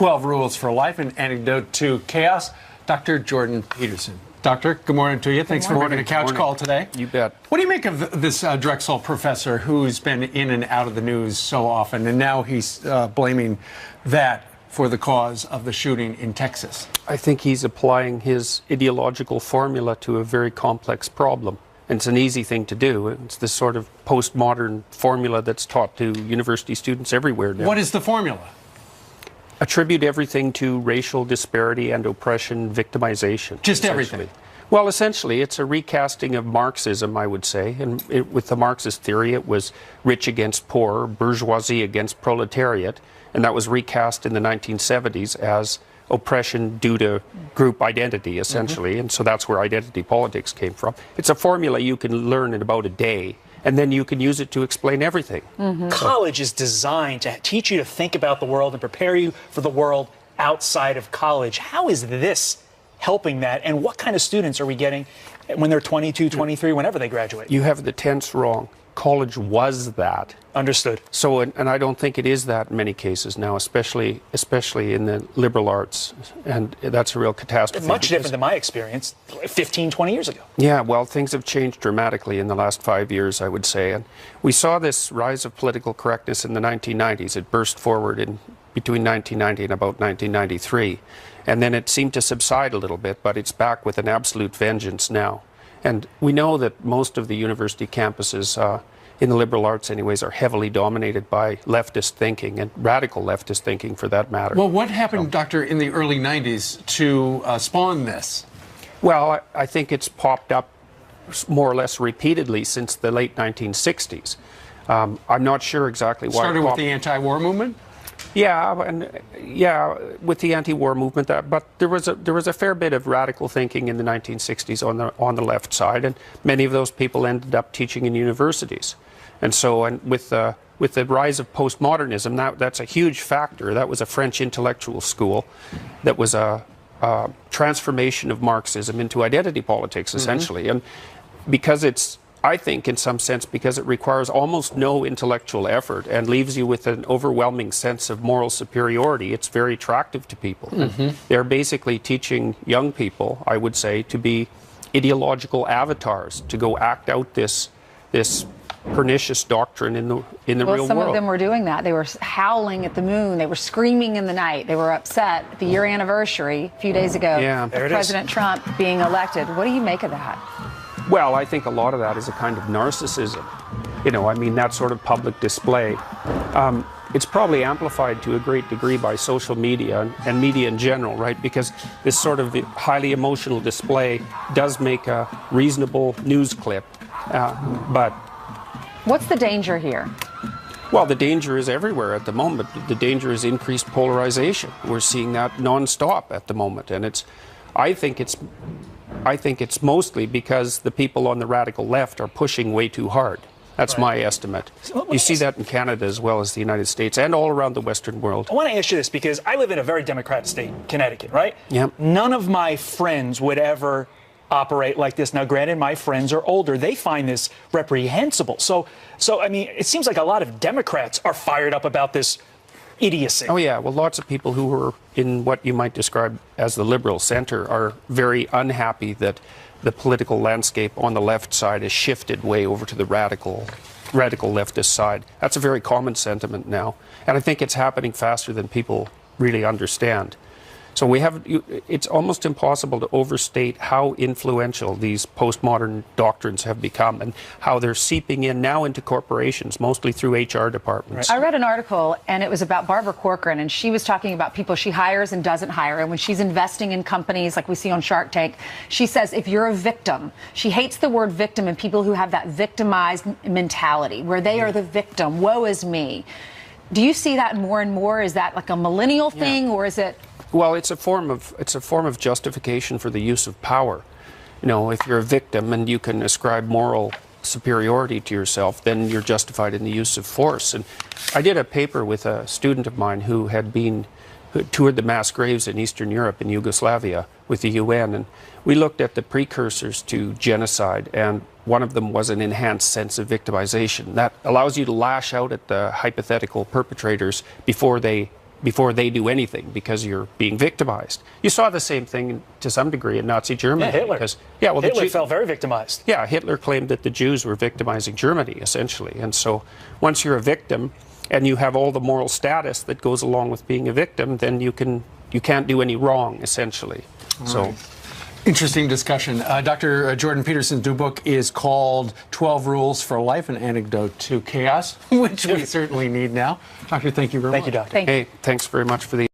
12 Rules for Life, an antidote to chaos. Dr. Jordan Peterson. Doctor, good morning to you. Thanks for making a couch call today. You bet. What do you make of this Drexel professor who's been in and out of the news so often, and now he's blaming that for the cause of the shooting in Texas? I think he's applying his ideological formula to a very complex problem. And it's an easy thing to do. It's this sort of postmodern formula that's taught to university students everywhere now. What is the formula? Attribute everything to racial disparity and oppression, victimization. Just everything? Well, essentially, it's a recasting of Marxism, I would say. And with the Marxist theory, it was rich against poor, bourgeoisie against proletariat. And that was recast in the 1970s as oppression due to group identity, essentially. And so that's where identity politics came from. It's a formula you can learn in about a day, and then you can use it to explain everything. College is designed to teach you to think about the world and prepare you for the world outside of college. How is this helping that, and what kind of students are we getting when they're 22, 23, whenever they graduate? You have the tense wrong. College was that. Understood. So, and I don't think it is that in many cases now, especially in the liberal arts, and that's a real catastrophe. Much different than my experience 15, 20 years ago. Yeah, well, things have changed dramatically in the last 5 years, I would say. And we saw this rise of political correctness in the 1990s. It burst forward in between 1990 and about 1993. And then it seemed to subside a little bit, but it's back with an absolute vengeance now. And we know that most of the university campuses, in the liberal arts anyways, are heavily dominated by leftist thinking, and radical leftist thinking for that matter. Well, what happened, Doctor, in the early 90s to spawn this? Well, I think it's popped up more or less repeatedly since the late 1960s. I'm not sure exactly why. Started with the anti-war movement? Yeah, with the anti-war movement, but there was a fair bit of radical thinking in the 1960s on the left side, and many of those people ended up teaching in universities. And so, with the rise of postmodernism, that's a huge factor. That was a French intellectual school that was a transformation of Marxism into identity politics, essentially. And because I think, in some sense, because it requires almost no intellectual effort and leaves you with an overwhelming sense of moral superiority, it's very attractive to people. They're basically teaching young people, I would say, to be ideological avatars, to go act out this pernicious doctrine in the real world. Some of them were doing that. They were howling at the moon. They were screaming in the night. They were upset at the year anniversary a few days ago of President Trump being elected. What do you make of that? Well, I think a lot of that is a kind of narcissism. You know, I mean, that sort of public display. It's probably amplified to a great degree by social media and media in general, right? Because this sort of highly emotional display does make a reasonable news clip. But what's the danger here? Well, the danger is everywhere at the moment. The danger is increased polarization. We're seeing that nonstop at the moment, and I think it's mostly because the people on the radical left are pushing way too hard. That's my estimate. You see that in Canada as well as the United States and all around the Western world. I want to ask you this because I live in a very Democratic state, Connecticut, right? Yep. None of my friends would ever operate like this. Now, granted, my friends are older. They find this reprehensible. So I mean, it seems like a lot of Democrats are fired up about this idiocy. Oh, yeah. Well, lots of people who are in what you might describe as the liberal center are very unhappy that the political landscape on the left side has shifted way over to the radical leftist side. That's a very common sentiment now. And I think it's happening faster than people really understand. So it's almost impossible to overstate how influential these postmodern doctrines have become and how they're seeping in now into corporations, mostly through HR departments. I read an article, and it was about Barbara Corcoran, and she was talking about people she hires and doesn't hire. And when she's investing in companies like we see on Shark Tank, she says if you're a victim, she hates the word victim and people who have that victimized mentality, where they are the victim, woe is me. Do you see that more and more? Is that like a millennial thing, or is it... Well, it's a form of justification for the use of power. You know, if you're a victim and you can ascribe moral superiority to yourself, then you're justified in the use of force. And I did a paper with a student of mine who toured the mass graves in Eastern Europe, in Yugoslavia, with the UN, and we looked at the precursors to genocide, and one of them was an enhanced sense of victimization that allows you to lash out at the hypothetical perpetrators before they before they do anything because you're being victimized. You saw the same thing to some degree in Nazi Germany. Yeah, Hitler. Because, Hitler felt very victimized. Yeah, Hitler claimed that the Jews were victimizing Germany, essentially. And so once you're a victim and you have all the moral status that goes along with being a victim, then you can't do any wrong, essentially. So. Interesting discussion. Dr. Jordan Peterson's new book is called 12 Rules for Life, an Antidote to Chaos, which we certainly need now. Doctor, thank you very much. Thank you, Doctor. Thank you. Hey, thanks very much for the